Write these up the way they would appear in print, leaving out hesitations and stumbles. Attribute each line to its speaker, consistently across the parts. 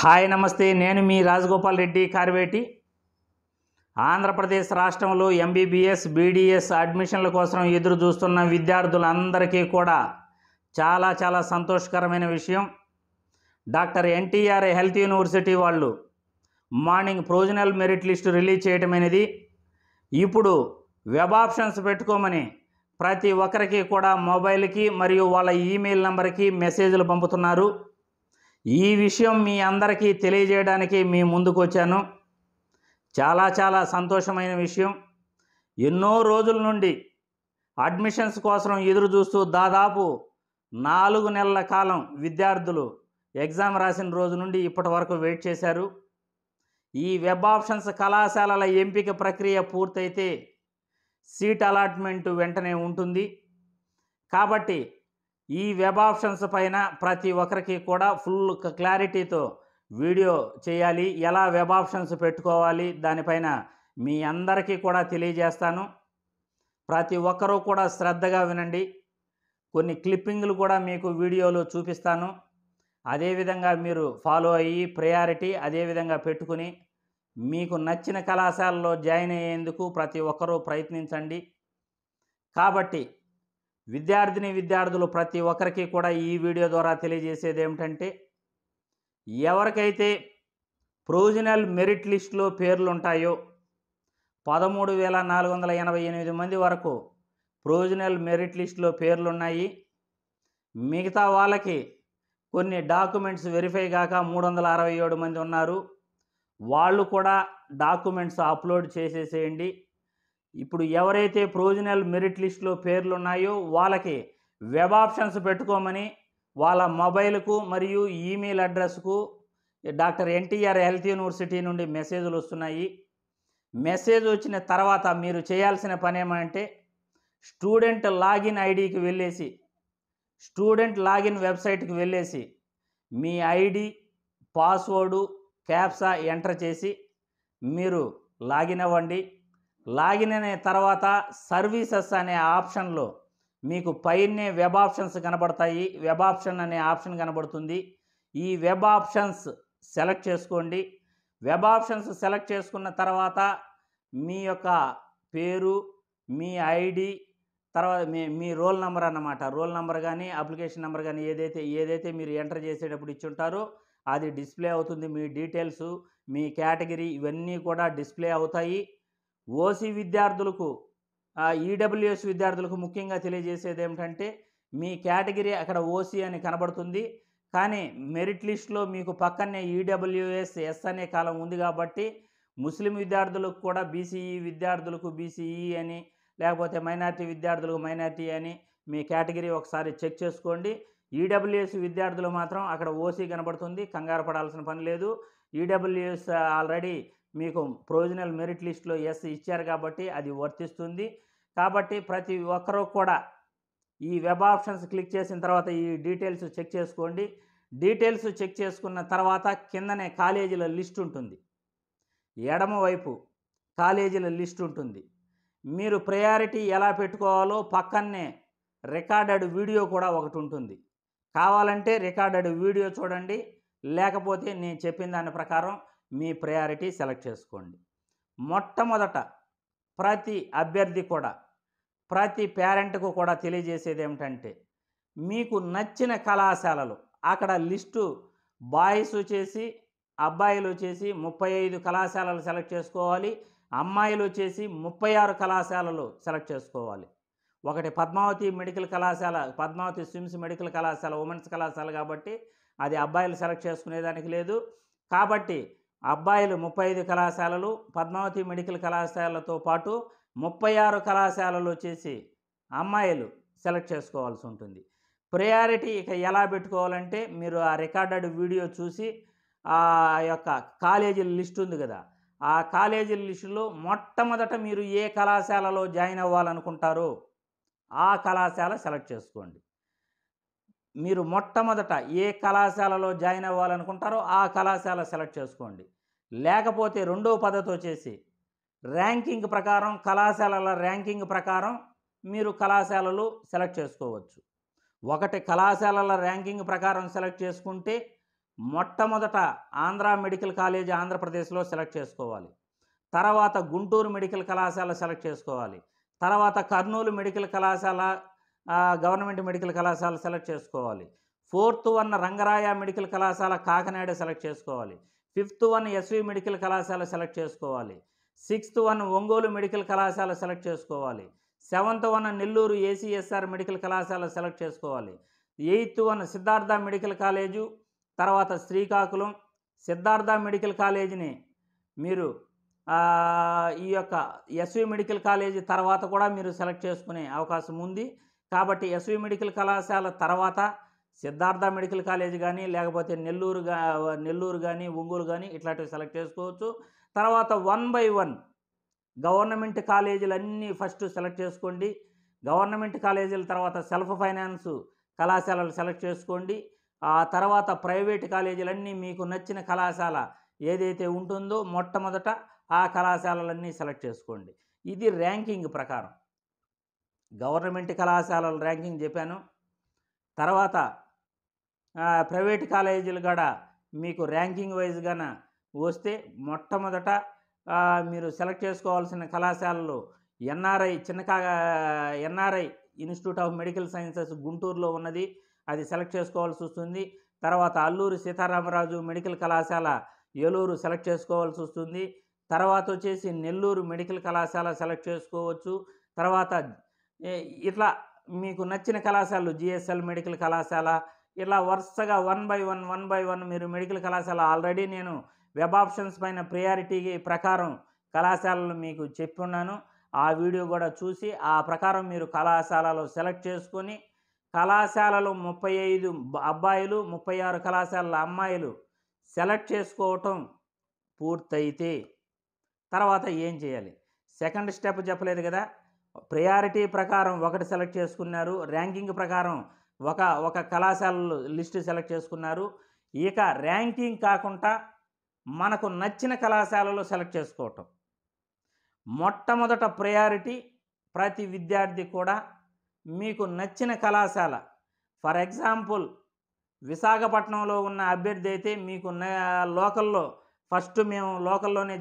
Speaker 1: Hi నమస్తే, నేను మీ రాజగోపాల్ రెడ్డి కార్వేటి. ఆంధ్రప్రదేశ్ రాష్ట్రంలో ఎంబీబీఎస్ బీడీఎస్ అడ్మిషన్ల కోసం ఎదురు చూస్తున్న విద్యార్థులందరికీ కూడా చాలా సంతోషకరమైన విషయం. డాక్టర్ ఎన్టీఆర్ హెల్త్ యూనివర్సిటీ వాళ్ళు morning provisional merit list release చేయడం అనేది, ఇప్పుడు వెబ్ ఆప్షన్స్ పెట్టుకోమని ప్రతి ఒక్కరికి కూడా మొబైల్కి మరియు వాళ్ళ ఈమెయిల్ నెంబర్కి మెసేజ్లు పంపుతున్నారు. ఈ విషయం మీ అందరికీ తెలియజేయడానికి మీ ముందుకు వచ్చాను. చాలా సంతోషమైన విషయం. ఎన్నో రోజుల నుండి అడ్మిషన్స్ కోసం ఎదురు చూస్తూ దాదాపు 4 నెలల కాలం విద్యార్థులు ఎగ్జామ్ రాసిన రోజు నుండి ఇప్పటి వరకు వెయిట్ చేశారు. ఈ వెబ్ ఆప్షన్స్ కళాశాలల ఎంపిక ప్రక్రియ పూర్తయితే సీట్ అలాట్మెంట్ వెంటనే ఉంటుంది. కాబట్టి ఈ వెబ్ ఆప్షన్స్ పైన ప్రతి ఒక్కరికి కూడా ఫుల్ క్లారిటీతో వీడియో చేయాలి. ఎలా వెబ్ ఆప్షన్స్ పెట్టుకోవాలి దానిపైన మీ అందరికీ కూడా తెలియజేస్తాను. ప్రతి ఒక్కరూ కూడా శ్రద్ధగా వినండి. కొన్ని క్లిప్పింగ్లు కూడా మీకు వీడియోలో చూపిస్తాను. అదేవిధంగా మీరు ఫాలో అయ్యి ప్రయారిటీ అదేవిధంగా పెట్టుకుని మీకు నచ్చిన కళాశాలలో జాయిన్ అయ్యేందుకు ప్రతి ఒక్కరూ ప్రయత్నించండి. కాబట్టి విద్యార్థులు ప్రతి ఒక్కరికి కూడా ఈ వీడియో ద్వారా తెలియజేసేది ఏమిటంటే, ఎవరికైతే ప్రొవిజనల్ మెరిట్ లిస్టులో పేర్లు ఉంటాయో 13,488 మంది వరకు ప్రొవిజనల్ మెరిట్ లిస్టులో పేర్లు ఉన్నాయి. మిగతా వాళ్ళకి కొన్ని డాక్యుమెంట్స్ వెరిఫై కాక 367 మంది ఉన్నారు. వాళ్ళు కూడా డాక్యుమెంట్స్ అప్లోడ్ చేసేసేయండి. ఇప్పుడు ఎవరైతే ప్రొవిజనల్ మెరిట్ లిస్టులో పేర్లు ఉన్నాయో వాళ్ళకి వెబ్ ఆప్షన్స్ పెట్టుకోమని వాళ్ళ మొబైల్కు మరియు ఈమెయిల్ అడ్రస్కు డాక్టర్ ఎన్టీఆర్ హెల్త్ యూనివర్సిటీ నుండి మెసేజ్లు వస్తున్నాయి. మెసేజ్ వచ్చిన తర్వాత మీరు చేయాల్సిన పని ఏమంటే, స్టూడెంట్ లాగిన్ ఐడికి వెళ్ళేసి స్టూడెంట్ లాగిన్ వెబ్సైట్కి వెళ్ళేసి మీ ఐడి పాస్వర్డు క్యాప్సా ఎంటర్ చేసి మీరు లాగిన్ అవ్వండి. లాగిన్ అయిన తర్వాత సర్వీసెస్ అనే ఆప్షన్లో మీకు పైనే వెబ్ ఆప్షన్స్ కనబడతాయి. వెబ్ ఆప్షన్ అనే ఆప్షన్ కనబడుతుంది. ఈ వెబ్ ఆప్షన్స్ సెలెక్ట్ చేసుకోండి. వెబ్ ఆప్షన్స్ సెలెక్ట్ చేసుకున్న తర్వాత మీ యొక్క పేరు, మీ ఐడి, తర్వాత మీ రోల్ నెంబర్ అన్నమాట. రోల్ నెంబర్ కానీ అప్లికేషన్ నెంబర్ కానీ ఏదైతే మీరు ఎంటర్ చేసేటప్పుడు ఇచ్చుంటారో అది డిస్ప్లే అవుతుంది. మీ డీటెయిల్స్, మీ కేటగిరీ ఇవన్నీ కూడా డిస్ప్లే అవుతాయి. ఓసీ విద్యార్థులకు, ఈడబ్ల్యూఎస్ విద్యార్థులకు ముఖ్యంగా తెలియజేసేది ఏమిటంటే, మీ కేటగిరీ అక్కడ ఓసీ అని కనబడుతుంది. కానీ మెరిట్ లిస్ట్లో మీకు పక్కనే ఈడబ్ల్యూఎస్ ఎస్ అనే కాలం ఉంది. కాబట్టి ముస్లిం విద్యార్థులకు కూడా బీసీఈ విద్యార్థులకు బీసీఈ అని, లేకపోతే మైనార్టీ విద్యార్థులకు మైనార్టీ అని మీ కేటగిరీ ఒకసారి చెక్ చేసుకోండి. ఈడబ్ల్యూఎస్ విద్యార్థులు మాత్రం అక్కడ ఓసీ కనబడుతుంది. కంగారు పడాల్సిన పని లేదు. ఈడబ్ల్యూఎస్ ఆల్రెడీ మీకు ప్రొవిజనల్ మెరిట్ లిస్టులో ఎస్ ఇచ్చారు కాబట్టి అది వర్తిస్తుంది. కాబట్టి ప్రతి ఒక్కరూ కూడా ఈ వెబ్ ఆప్షన్స్ క్లిక్ చేసిన తర్వాత ఈ డీటెయిల్స్ చెక్ చేసుకోండి. డీటెయిల్స్ చెక్ చేసుకున్న తర్వాత కిందనే కాలేజీల లిస్ట్ ఉంటుంది. ఎడమవైపు కాలేజీల లిస్ట్ ఉంటుంది. మీరు ప్రయారిటీ ఎలా పెట్టుకోవాలో పక్కనే రికార్డెడ్ వీడియో కూడా ఒకటి ఉంటుంది. కావాలంటే రికార్డెడ్ వీడియో చూడండి, లేకపోతే నేను చెప్పిన దాని ప్రకారం మీ ప్రయారిటీ సెలెక్ట్ చేసుకోండి. మొట్టమొదట ప్రతి అభ్యర్థి కూడా, ప్రతి పేరెంట్కు కూడా తెలియజేసేది ఏమిటంటే, మీకు నచ్చిన కళాశాలలు అక్కడ లిస్టు బాయ్స్ వచ్చేసి అబ్బాయిలు వచ్చేసి 35 కళాశాలలు సెలెక్ట్ చేసుకోవాలి. అమ్మాయిలు వచ్చేసి 36 కళాశాలలు సెలెక్ట్ చేసుకోవాలి. ఒకటి పద్మావతి మెడికల్ కళాశాల, పద్మావతి స్విమ్స్ మెడికల్ కళాశాల ఉమెన్స్ కళాశాల కాబట్టి అది అబ్బాయిలు సెలెక్ట్ చేసుకునేదానికి లేదు. కాబట్టి అబ్బాయిలు 35 కళాశాలలు, పద్మావతి మెడికల్ కళాశాలతో పాటు 36 కళాశాలలు వచ్చేసి అమ్మాయిలు సెలెక్ట్ చేసుకోవాల్సి ఉంటుంది. ప్రయారిటీ ఇక ఎలా పెట్టుకోవాలంటే, మీరు ఆ రికార్డెడ్ వీడియో చూసి ఆ యొక్క కాలేజీల లిస్ట్ ఉంది కదా, ఆ కాలేజీల లిస్టులో మొట్టమొదట మీరు ఏ కళాశాలలో జాయిన్ అవ్వాలనుకుంటారో ఆ కళాశాల సెలెక్ట్ చేసుకోండి. మీరు మొట్టమొదట ఏ కళాశాలలో జాయిన్ అవ్వాలనుకుంటారో ఆ కళాశాల సెలెక్ట్ చేసుకోండి. లేకపోతే రెండో పద్ధతి వచ్చేసి ర్యాంకింగ్ ప్రకారం, కళాశాలల ర్యాంకింగ్ ప్రకారం మీరు కళాశాలలు సెలెక్ట్ చేసుకోవచ్చు. ఒకటి కళాశాలల ర్యాంకింగ్ ప్రకారం సెలెక్ట్ చేసుకుంటే మొట్టమొదట ఆంధ్ర మెడికల్ కాలేజ్ ఆంధ్రప్రదేశ్లో సెలెక్ట్ చేసుకోవాలి. తర్వాత గుంటూరు మెడికల్ కళాశాల సెలెక్ట్ చేసుకోవాలి. తర్వాత కర్నూలు మెడికల్ కళాశాల గవర్నమెంట్ మెడికల్ కళాశాల సెలెక్ట్ చేసుకోవాలి. 4th వన్ రంగరాయ మెడికల్ కళాశాల కాకినాడ సెలెక్ట్ చేసుకోవాలి. 5th వన్ ఎస్వి మెడికల్ కళాశాల సెలెక్ట్ చేసుకోవాలి. 6th వన్ ఒంగోలు మెడికల్ కళాశాల సెలెక్ట్ చేసుకోవాలి. 7th one Nellore ACSR medical కళాశాల సెలెక్ట్ చేసుకోవాలి. 8th one Siddhartha medical college, తర్వాత శ్రీకాకుళం. సిద్ధార్థ మెడికల్ కాలేజీని మీరు ఈ యొక్క ఎస్వి మెడికల్ కాలేజీ తర్వాత కూడా మీరు సెలెక్ట్ చేసుకునే అవకాశం ఉంది. కాబట్టి ఎస్వి మెడికల్ కళాశాల తర్వాత సిద్ధార్థ మెడికల్ కాలేజ్ కానీ, లేకపోతే నెల్లూరు కానీ, ఒంగోలు కానీ ఇట్లాంటివి సెలెక్ట్ చేసుకోవచ్చు. తర్వాత 1 by 1 గవర్నమెంట్ కాలేజీలన్నీ ఫస్ట్ సెలెక్ట్ చేసుకోండి. గవర్నమెంట్ కాలేజీల తర్వాత సెల్ఫ్ ఫైనాన్స్ కళాశాలలు సెలెక్ట్ చేసుకోండి. ఆ తర్వాత ప్రైవేట్ కాలేజీలన్నీ మీకు నచ్చిన కళాశాల ఏదైతే ఉంటుందో మొట్టమొదట ఆ కళాశాలలన్నీ సెలెక్ట్ చేసుకోండి. ఇది ర్యాంకింగ్ ప్రకారం. గవర్నమెంట్ కళాశాలల ర్యాంకింగ్ చెప్పాను. తర్వాత ప్రైవేట్ కాలేజీలు కూడా మీకు ర్యాంకింగ్ వైజ్గాన వస్తే మొట్టమొదట మీరు సెలెక్ట్ చేసుకోవాల్సిన కళాశాలలు NRI institute of medical sciences గుంటూరులో ఉన్నది, అది సెలెక్ట్ చేసుకోవాల్సి వస్తుంది. తర్వాత అల్లూరి సీతారామరాజు మెడికల్ కళాశాల ఏలూరు సెలెక్ట్ చేసుకోవాల్సి వస్తుంది. తర్వాత వచ్చేసి నెల్లూరు మెడికల్ కళాశాల సెలెక్ట్ చేసుకోవచ్చు. తర్వాత ఇట్లా మీకు నచ్చిన కళాశాలలు జిఎస్ఎల్ మెడికల్ కళాశాల ఇలా వరుసగా 1 by 1 మీరు మెడికల్ కళాశాల ఆల్రెడీ నేను వెబ్ ఆప్షన్స్ పైన ప్రియారిటీ ప్రకారం కళాశాలలు మీకు చెప్పున్నాను. ఆ వీడియో కూడా చూసి ఆ ప్రకారం మీరు కళాశాలలో సెలెక్ట్ చేసుకొని కళాశాలలో 35 అబ్బాయిలు 36 కళాశాలల అమ్మాయిలు సెలెక్ట్ చేసుకోవటం పూర్తయితే తర్వాత ఏం చేయాలి? సెకండ్ స్టెప్ చెప్పలేదు కదా. ప్రయారిటీ ప్రకారం ఒకటి సెలెక్ట్ చేసుకున్నారు, ర్యాంకింగ్ ప్రకారం ఒక కళాశాలలు లిస్టు సెలెక్ట్ చేసుకున్నారు. ఇక ర్యాంకింగ్ కాకుండా మనకు నచ్చిన కళాశాలలో సెలెక్ట్ చేసుకోవటం మొట్టమొదట ప్రయారిటీ. ప్రతి విద్యార్థి కూడా మీకు నచ్చిన కళాశాల, ఫర్ ఎగ్జాంపుల్ విశాఖపట్నంలో ఉన్న అభ్యర్థి అయితే మీకు లోకల్లో ఫస్ట్ మేము లోకల్లోనే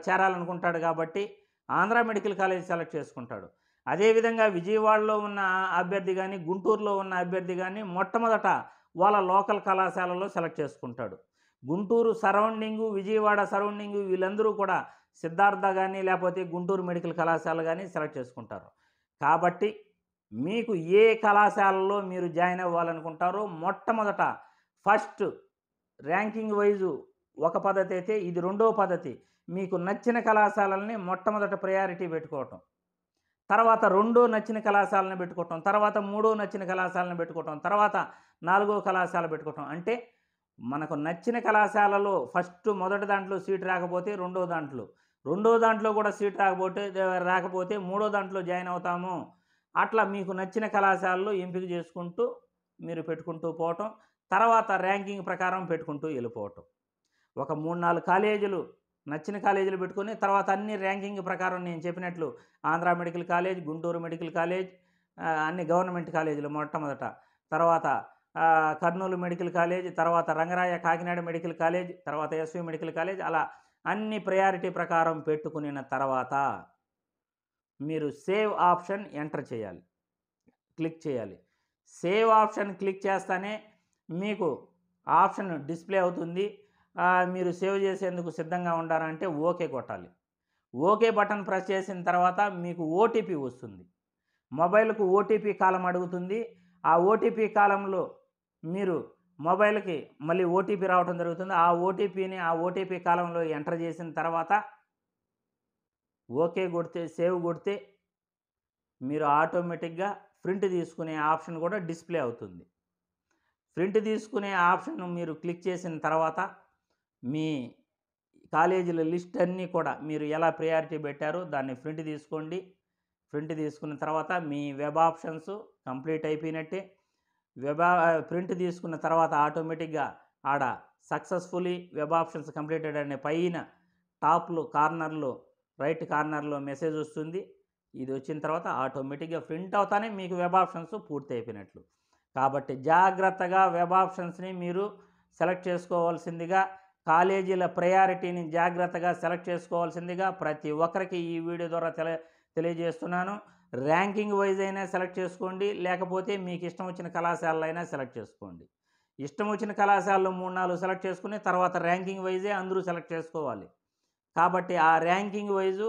Speaker 1: చేరాలనుకుంటాడు కాబట్టి ఆంధ్ర మెడికల్ కాలేజ్ సెలెక్ట్ చేసుకుంటాడు. అదేవిధంగా విజయవాడలో ఉన్న అభ్యర్థి కానీ, గుంటూరులో ఉన్న అభ్యర్థి కానీ మొట్టమొదట వాళ్ళ లోకల్ కళాశాలలో సెలెక్ట్ చేసుకుంటాడు. గుంటూరు సరౌండింగు, విజయవాడ సరౌండింగు వీళ్ళందరూ కూడా సిద్ధార్థ కానీ లేకపోతే గుంటూరు మెడికల్ కళాశాల కానీ సెలెక్ట్ చేసుకుంటారు. కాబట్టి మీకు ఏ కళాశాలలో మీరు జాయిన్ అవ్వాలనుకుంటారో మొట్టమొదట ఫస్ట్ ర్యాంకింగ్ వైజు ఒక పద్ధతి అయితే, ఇది రెండో పద్ధతి. మీకు నచ్చిన కళాశాలల్ని మొట్టమొదట ప్రయారిటీ పెట్టుకోవటం, తర్వాత రెండో నచ్చిన కళాశాలను పెట్టుకోవటం, తర్వాత మూడో నచ్చిన కళాశాలను పెట్టుకోవటం, తర్వాత నాలుగో కళాశాల పెట్టుకోవటం. అంటే మనకు నచ్చిన కళాశాలలో ఫస్ట్ మొదటి దాంట్లో సీట్ రాకపోతే రెండో దాంట్లో కూడా సీట్ రాకపోతే మూడో దాంట్లో జాయిన్ అవుతాము. అట్లా మీకు నచ్చిన కళాశాలలో ఎంపిక చేసుకుంటూ మీరు పెట్టుకుంటూ పోవటం, తర్వాత ర్యాంకింగ్ ప్రకారం పెట్టుకుంటూ వెళ్ళిపోవటం. ఒక 3-4 కాలేజీలు నచ్చిన కాలేజీలు పెట్టుకొని తర్వాత అన్ని ర్యాంకింగ్ ప్రకారం నేను చెప్పినట్లు Andhra medical college, Guntur medical college, అన్ని గవర్నమెంట్ కాలేజీలు మొట్టమొదట, తర్వాత కర్నూలు మెడికల్ కాలేజ్, తర్వాత రంగరాయ కాకినాడ మెడికల్ కాలేజ్, తర్వాత ఎస్వి మెడికల్ కాలేజ్, అలా అన్ని ప్రయారిటీ ప్రకారం పెట్టుకున్న తర్వాత మీరు సేవ్ ఆప్షన్ ఎంటర్ చేయాలి, క్లిక్ చేయాలి. సేవ్ ఆప్షన్ క్లిక్ చేస్తానే మీకు ఆప్షన్ డిస్ప్లే అవుతుంది. మీరు సేవ్ చేసేందుకు సిద్ధంగా ఉండాలంటే ఓకే కొట్టాలి. ఓకే బటన్ ప్రెస్ చేసిన తర్వాత మీకు ఓటీపీ వస్తుంది. మొబైల్కు ఓటీపీ కాలం అడుగుతుంది. ఆ ఓటీపీ కాలంలో మీరు మొబైల్కి మళ్ళీ ఓటీపీ రావడం జరుగుతుంది. ఆ ఓటీపీని ఆ ఓటీపీ కాలంలో ఎంటర్ చేసిన తర్వాత ఓకే కొడితే, సేవ్ కొడితే మీరు ఆటోమేటిక్గా ప్రింట్ తీసుకునే ఆప్షన్ కూడా డిస్ప్లే అవుతుంది. ప్రింట్ తీసుకునే ఆప్షన్ మీరు క్లిక్ చేసిన తర్వాత మీ కాలేజీల లిస్ట్ అన్నీ కూడా మీరు ఎలా ప్రయారిటీ పెట్టారో దాన్ని ప్రింట్ తీసుకోండి. ప్రింట్ తీసుకున్న తర్వాత మీ వెబ్ ఆప్షన్స్ కంప్లీట్ అయిపోయినట్టే. ప్రింట్ తీసుకున్న తర్వాత ఆటోమేటిక్గా ఆడ సక్సెస్ఫుల్లీ వెబ్ ఆప్షన్స్ కంప్లీటెడ్ అనే పైన టాప్లో కార్నర్లో రైట్ కార్నర్లో మెసేజ్ వస్తుంది. ఇది వచ్చిన తర్వాత ఆటోమేటిక్గా ప్రింట్ అవుతానే మీకు వెబ్ ఆప్షన్స్ పూర్తి అయిపోయినట్లు. కాబట్టి జాగ్రత్తగా వెబ్ ఆప్షన్స్ని మీరు సెలెక్ట్ చేసుకోవాల్సిందిగా, కాలేజీల ప్రయారిటీని జాగ్రత్తగా సెలెక్ట్ చేసుకోవాల్సిందిగా ప్రతి ఒక్కరికి ఈ వీడియో ద్వారా తెలియజేస్తున్నాను. ర్యాంకింగ్ వైజ్ అయినా సెలెక్ట్ చేసుకోండి, లేకపోతే మీకు ఇష్టం వచ్చిన కళాశాలైనా సెలెక్ట్ చేసుకోండి. ఇష్టం వచ్చిన కళాశాలలో 3, 4 సెలెక్ట్ చేసుకుని తర్వాత ర్యాంకింగ్ వైజే అందరూ సెలెక్ట్ చేసుకోవాలి. కాబట్టి ఆ ర్యాంకింగ్ వైజు